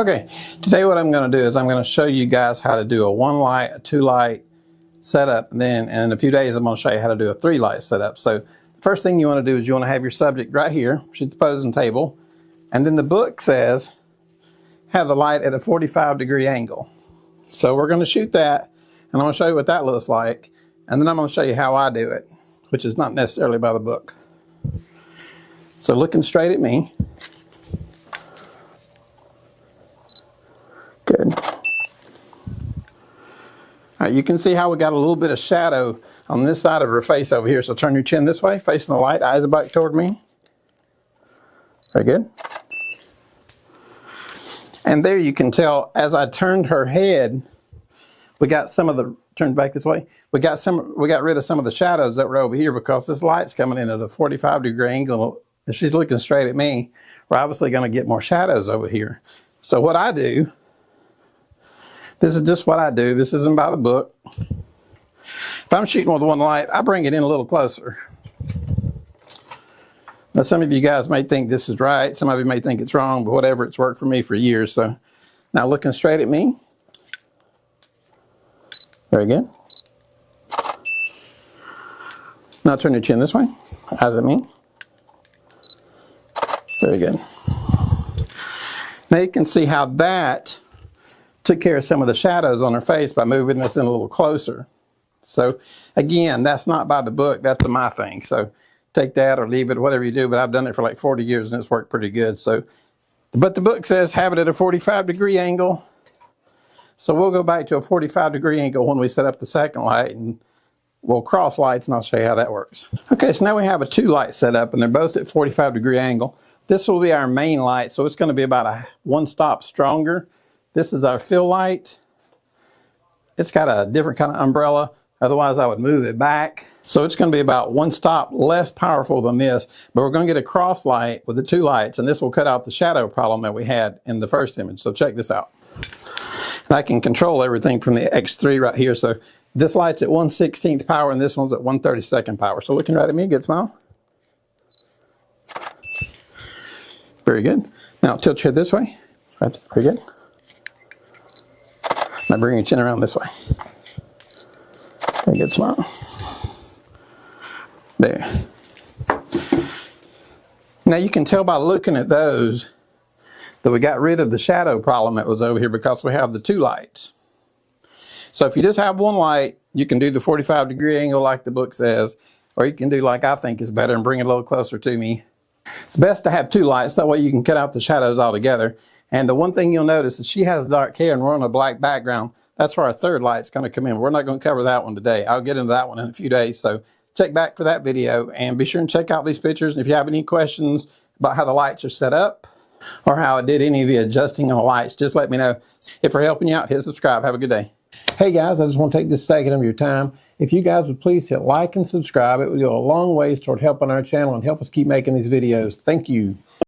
Okay, today what I'm going to do is I'm going to show you guys how to do a 1 light, a 2 light setup, and then in a few days I'm going to show you how to do a 3 light setup. So the first thing you want to do is you want to have your subject right here, shoot the opposing table, and then the book says have the light at a 45-degree angle. So we're going to shoot that, and I'm going to show you what that looks like, and then I'm going to show you how I do it, which is not necessarily by the book. So looking straight at me. Good. All right, you can see how we got a little bit of shadow on this side of her face over here. So turn your chin this way, facing the light, eyes back toward me. Very good. And there you can tell as I turned her head, we got some of the, turned back this way, we got rid of some of the shadows that were over here because this light's coming in at a 45-degree angle. If she's looking straight at me, we're obviously going to get more shadows over here. So what I do, this is just what I do. This isn't by the book. If I'm shooting with 1 light, I bring it in a little closer. Now, some of you guys may think this is right. Some of you may think it's wrong, but whatever, it's worked for me for years. So now looking straight at me. Very good. Now turn your chin this way. Eyes at me. Very good. Now you can see how that took care of some of the shadows on her face by moving this in a little closer. So again, that's not by the book, that's my thing. So take that or leave it, whatever you do, but I've done it for like 40 years and it's worked pretty good. So, but the book says have it at a 45-degree angle. So we'll go back to a 45-degree angle when we set up the second light, and we'll cross lights and I'll show you how that works. Okay, so now we have a 2 light set up and they're both at 45-degree angle. This will be our main light, so it's going to be about a 1 stop stronger. This is our fill light. It's got a different kind of umbrella. Otherwise, I would move it back. So it's going to be about 1 stop less powerful than this, but we're going to get a cross light with the 2 lights, and this will cut out the shadow problem that we had in the first image. So check this out. And I can control everything from the X3 right here. So this light's at 1/16th power, and this one's at 1/32nd power. So looking right at me, good smile. Very good. Now tilt your head this way. Right, very good. Now bring your chin around this way. Very good smile. There. Now you can tell by looking at those that we got rid of the shadow problem that was over here because we have the 2 lights. So if you just have 1 light, you can do the 45-degree angle like the book says, or you can do like I think is better and bring it a little closer to me. It's best to have 2 lights, that way you can cut out the shadows altogether. And the one thing you'll notice is she has dark hair and we're on a black background. That's where our 3rd light's going to come in. We're not going to cover that one today. I'll get into that one in a few days. So check back for that video and be sure and check out these pictures. If you have any questions about how the lights are set up or how I did any of the adjusting on the lights, just let me know. If we're helping you out, hit subscribe. Have a good day. Hey guys, I just want to take this second of your time. If you guys would please hit like and subscribe, it would go a long ways toward helping our channel and help us keep making these videos. Thank you.